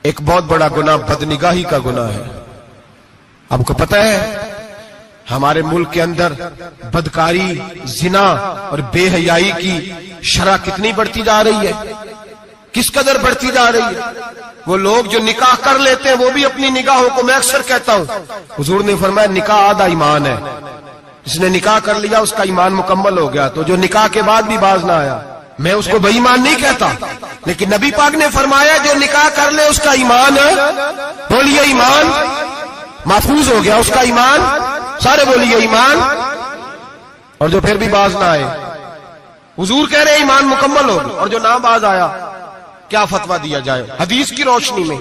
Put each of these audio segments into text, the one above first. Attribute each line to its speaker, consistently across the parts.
Speaker 1: ایک بہت بڑا گناہ بدنگاہی کا گناہ ہے. آپ کو پتہ ہے ہمارے ملک کے اندر بدکاری، زنا اور بے حیائی کی شرح کتنی بڑھتی جا رہی ہے، کس قدر بڑھتی جا رہی ہے. وہ لوگ جو نکاح کر لیتے ہیں وہ بھی اپنی نگاہوں کو، میں اکثر کہتا ہوں، حضور نے فرمایا نکاح آدھا ایمان ہے. جس نے نکاح کر لیا اس کا ایمان مکمل ہو گیا. تو جو نکاح کے بعد بھی باز نہ آیا، میں اس کو بے ایمان نہیں کہتا، لیکن نبی پاک نے فرمایا جو نکاح کر لے اس کا ایمان ہے، بولیے ایمان محفوظ ہو گیا، اس کا ایمان، سارے بولیے ایمان. اور جو پھر بھی باز نہ آئے، حضور کہہ رہے ایمان مکمل ہو گیا. اور جو نہ باز آیا کیا فتویٰ دیا جائے حدیث کی روشنی میں؟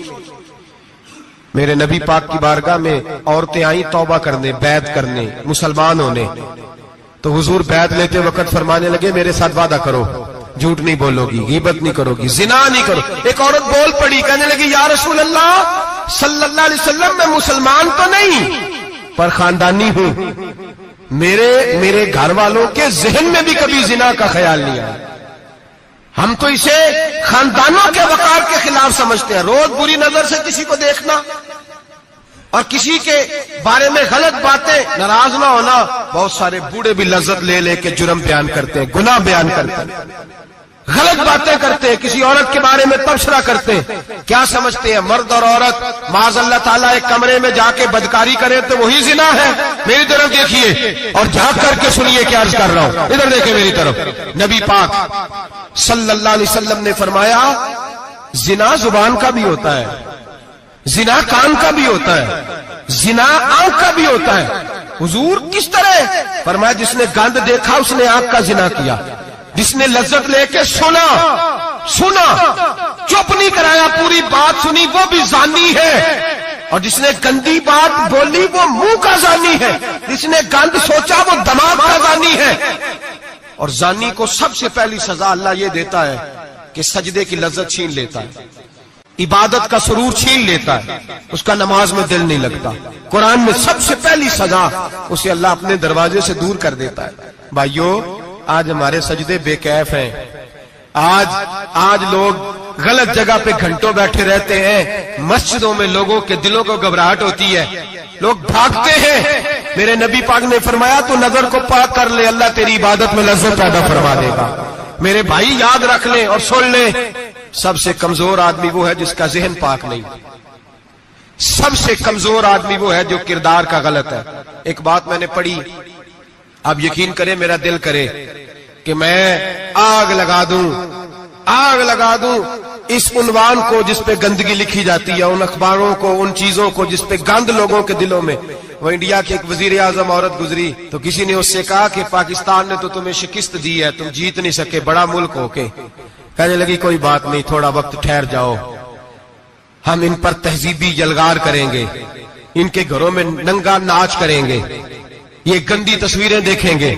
Speaker 1: میرے نبی پاک کی بارگاہ میں عورتیں آئیں توبہ کرنے، بیعت کرنے، مسلمان ہونے. تو حضور بیعت لیتے وقت فرمانے لگے میرے ساتھ وعدہ کرو، جھوٹ نہیں بولو گی، غیبت نہیں کرو گی، زنا نہیں کرو. ایک عورت بول پڑی، کہنے لگی یا رسول اللہ صلی اللہ علیہ وسلم میں مسلمان تو نہیں پر خاندانی ہوں، میرے گھر والوں کے ذہن میں بھی کبھی زنا کا خیال نہیں آیا. ہم تو اسے خاندانوں کے وقار کے خلاف سمجھتے ہیں. روز بری نظر سے کسی کو دیکھنا اور کسی کے بارے میں غلط باتیں، ناراض نہ ہونا. بہت سارے بوڑھے بھی لذت لے لے کے جرم بیان کرتے ہیں، گناہ بیان کرتے ہیں، غلط باتیں کرتے ہیں، کسی عورت کے بارے میں تبصرہ کرتے ہیں. کیا سمجھتے ہیں مرد اور عورت معاذ اللہ تعالیٰ ایک کمرے میں جا کے بدکاری کرے تو وہی زنا ہے؟ میری طرف دیکھیے اور جھانک کر کے سنیے کیا عرض کر رہا ہوں، ادھر دیکھیں میری طرف. نبی پاک صلی اللہ علیہ وسلم نے فرمایا زنا زبان کا بھی ہوتا ہے، زنا کان کا بھی ہوتا ہے، زنا آنکھ کا بھی ہوتا ہے. حضور کس طرح؟ فرمایا جس نے گند دیکھا اس نے آنکھ کا زنا کیا، جس نے لذت لے کے سنا چپ نہیں کرایا، پوری بات سنی، وہ بھی زانی ہے. اور جس نے گندی بات بولی وہ منہ کا زانی ہے، جس نے گند سوچا وہ دماغ کا زانی ہے. اور زانی کو سب سے پہلی سزا اللہ یہ دیتا ہے کہ سجدے کی لذت چھین لیتا ہے، عبادت کا سرور چھین لیتا ہے، اس کا نماز میں دل نہیں لگتا. قرآن میں سب سے پہلی سزا اسے اللہ اپنے دروازے سے دور کر دیتا ہے. بھائیو آج ہمارے سجدے بے کیف ہیں، آج لوگ غلط جگہ پہ گھنٹوں بیٹھے رہتے ہیں. مسجدوں میں لوگوں کے دلوں کو گھبراہٹ ہوتی ہے، لوگ بھاگتے ہیں. میرے نبی پاک نے فرمایا تو نظر کو پاک کر لے، اللہ تیری عبادت میں لذت پیدا فرما دے گا. میرے بھائی یاد رکھ لیں اور سن لیں، سب سے کمزور آدمی وہ ہے جس کا ذہن پاک نہیں. سب سے کمزور آدمی وہ ہے جو کردار کا غلط ہے. ایک بات میں نے پڑھی، اب یقین کریں میرا دل کرے کہ میں آگ لگا دوں اس عنوان کو جس پہ گندگی لکھی جاتی ہے، ان اخباروں کو، ان چیزوں کو جس پہ گند لوگوں کے دلوں میں. وہ انڈیا کی ایک وزیر اعظم عورت گزری تو کسی نے اس سے کہا کہ پاکستان نے تو تمہیں شکست دی ہے، تم جیت نہیں سکے بڑا ملک ہو کے. کہنے لگی کوئی بات نہیں، تھوڑا وقت ٹھہر جاؤ، ہم ان پر تہذیبی یلغار کریں گے، ان کے گھروں میں ننگا ناچ کریں گے، یہ گندی تصویریں دیکھیں گے،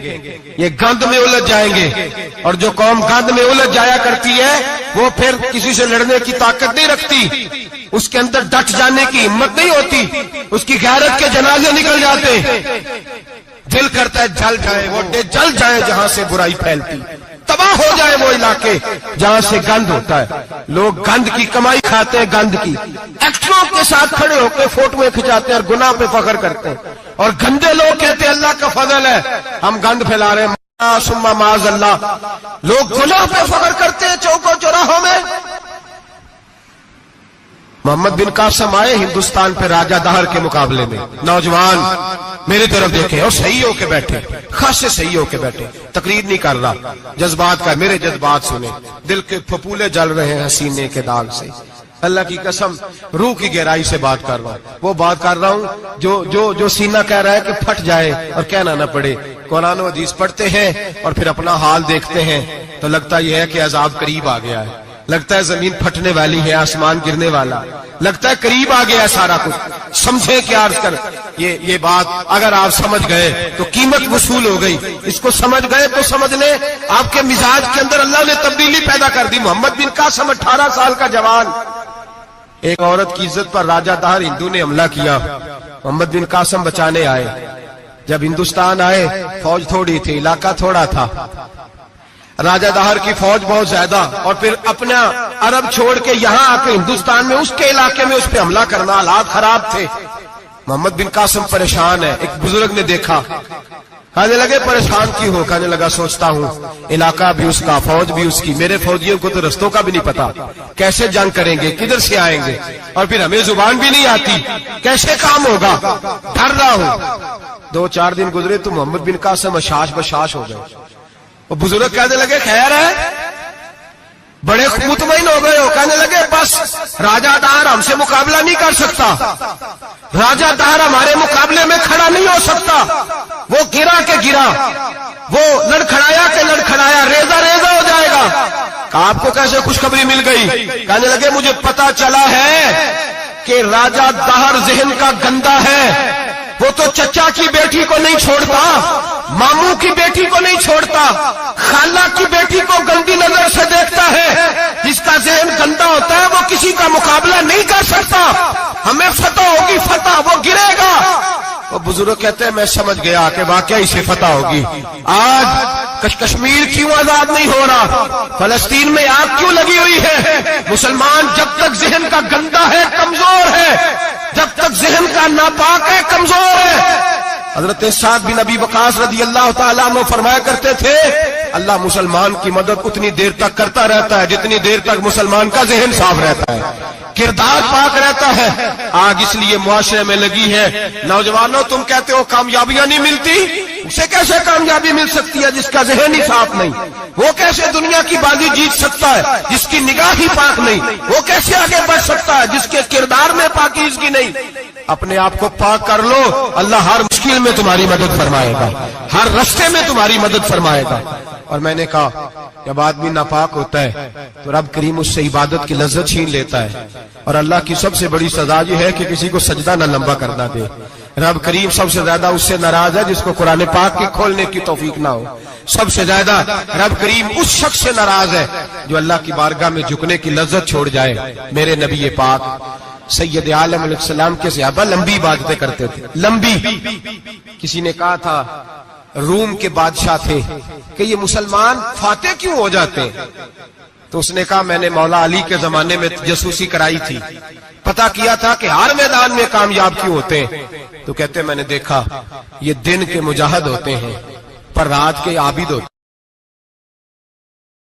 Speaker 1: یہ گند میں الجھ جائیں گے. اور جو قوم گند میں الجھ جایا کرتی ہے وہ پھر کسی سے لڑنے کی طاقت نہیں رکھتی، اس کے اندر ڈٹ جانے کی ہمت نہیں ہوتی، اس کی غیرت کے جنازے نکل جاتے. دل کرتا ہے جل جائے وہ جل جائے جہاں سے برائی پھیلتی، تباہ ہو جائے وہ علاقے جہاں سے گند ہوتا ہے. لوگ گند کی کمائی کھاتے ہیں، گند کی. ایکٹروں کے ساتھ کھڑے ہو کے فوٹویں کھچاتے ہیں اور گناہ پہ فخر کرتے ہیں. اور گندے لوگ کہتے ہیں اللہ کا فضل ہے ہم گند پھیلا رہے ہیں، ثم معاذ اللہ. لوگ گناہ پہ فخر کرتے ہیں چوکوں چوراہوں میں. محمد بن قاسم آئے ہندوستان پہ راجہ دہر کے مقابلے میں، نوجوان میری طرف دیکھیں اور صحیح ہو کے بیٹھے، خاصے صحیح ہو کے بیٹھے، تقریر نہیں کر رہا، جذبات کا. میرے جذبات سنیں، دل کے پھپولے جل رہے ہیں سینے کے داغ سے. اللہ کی قسم روح کی گہرائی سے بات کر رہا ہوں، وہ بات کر رہا ہوں جو سینہ کہہ رہا ہے کہ پھٹ جائے اور کہنا نہ پڑے. قرآن و حدیث پڑھتے ہیں اور پھر اپنا حال دیکھتے ہیں تو لگتا یہ ہے کہ عذاب قریب آ گیا ہے، لگتا ہے زمین پھٹنے والی ہے، آسمان گرنے والا، لگتا ہے قریب آ گیا ہے سارا کچھ. سمجھے کیا عرض کر یہ بات اگر آپ سمجھ گئے تو قیمت وصول ہو گئی. اس کو سمجھ گئے تو سمجھ لیں آپ کے مزاج کے اندر اللہ نے تبدیلی پیدا کر دی. محمد بن قاسم 18 سال کا جوان، ایک عورت کی عزت پر راجہ دہر ہندو نے حملہ کیا، محمد بن قاسم بچانے آئے. جب ہندوستان آئے فوج تھوڑی تھی، علاقہ تھوڑا تھا. راجہ دہر کی فوج بہت زیادہ، اور پھر اپنا عرب چھوڑ کے یہاں آ کے ہندوستان میں اس کے علاقے میں اس پہ حملہ کرنا، حالات خراب تھے۔ محمد بن قاسم پریشان ہے۔ ایک بزرگ نے دیکھا، کہنے لگے پریشان کیوں ہو؟ کہنے لگا سوچتا ہوں علاقہ بھی اس کا، فوج بھی اس کی، میرے فوجیوں کو تو رستوں کا بھی نہیں پتا، کیسے جنگ کریں گے، کدھر سے آئیں گے، اور پھر ہمیں زبان بھی نہیں آتی، کیسے کام ہوگا، ڈر رہا ہوں۔ 2-4 دن گزرے تو محمد بن قاسم اشاش بشاش ہو گئے۔ وہ بزرگ کہنے لگے خیر ہے، بڑے مطمئن ہو گئے ہو؟ کہنے لگے بس راجہ دہر ہم سے مقابلہ نہیں کر سکتا، راجہ دہر ہمارے مقابلے میں کھڑا نہیں ہو سکتا، وہ گرا کے گرا، وہ لڑکھڑایا کے لڑکھڑایا، ریزہ ریزہ ہو جائے گا۔ آپ کو کیسے خوشخبری مل گئی؟ کہنے لگے مجھے پتا چلا ہے کہ راجہ دہر ذہن کا گندا ہے، وہ تو چچا کی بیٹی کو نہیں چھوڑتا، ماموں کی بیٹی کو نہیں چھوڑتا، خالہ کی بیٹی کو گندی نظر سے دیکھتا ہے۔ جس کا ذہن گندا ہوتا ہے وہ کسی کا مقابلہ نہیں کر سکتا، ہمیں فتح ہوگی، فتح، وہ گرے گا۔ وہ بزرگ کہتے ہیں میں سمجھ گیا کہ واقعی سے فتح ہوگی۔ آج کشمیر کیوں آزاد نہیں ہو رہا؟ فلسطین میں آگ کیوں لگی ہوئی ہے؟ مسلمان جب تک ذہن کا گندا ہے کمزور ہے، جب تک ذہن کا ناپاک ہے کمزور ہے۔ حضرت سعد بن ابی وقاص رضی اللہ تعالیٰ عنہ فرمایا کرتے تھے اللہ مسلمان کی مدد اتنی دیر تک کرتا رہتا ہے جتنی دیر تک مسلمان کا ذہن صاف رہتا ہے، کردار پاک رہتا ہے۔ آگ اس لیے معاشرے میں لگی ہے۔ نوجوانوں تم کہتے ہو کامیابیاں نہیں ملتی، اسے کیسے کامیابی مل سکتی ہے جس کا ذہن ہی صاف نہیں؟ وہ کیسے دنیا کی بازی جیت سکتا ہے جس کی نگاہ ہی پاک نہیں؟ وہ کیسے آگے بڑھ سکتا ہے جس کے کردار میں پاکیزگی نہیں؟ اپنے آپ کو پاک کر لو، اللہ ہر مشکل میں تمہاری مدد فرمائے گا، ہر رستے میں تمہاری مدد فرمائے گا۔ اور میں نے کہا جب آدمی ناپاک ہوتا ہے تو رب کریم اس سے عبادت کی لذت چھین لیتا ہے، اور اللہ کی سب سے بڑی سزا یہ ہے کہ کسی کو سجدہ نہ لمبا کرنا دے۔ رب کریم سب سے زیادہ اس سے ناراض ہے جس کو قرآن پاک کے کھولنے کی توفیق نہ ہو۔ سب سے زیادہ رب کریم اس شخص سے ناراض ہے جو اللہ کی بارگاہ میں جھکنے کی لذت چھوڑ جائے۔ میرے نبی پاک سید عالم علیہ السلام کے صحابہ لمبی عبادتیں کرتے تھے، لمبی۔ کسی نے کہا تھا روم کے بادشاہ تھے کہ یہ مسلمان فاتح کیوں ہو جاتے ہیں؟ تو اس نے کہا میں نے مولا علی کے زمانے میں جاسوسی کرائی تھی، پتا کیا تھا کہ ہر میدان میں کامیاب کیوں ہوتے ہیں۔ تو کہتے میں نے دیکھا یہ دن کے مجاہد ہوتے ہیں پر رات کے عابد ہوتے ہیں۔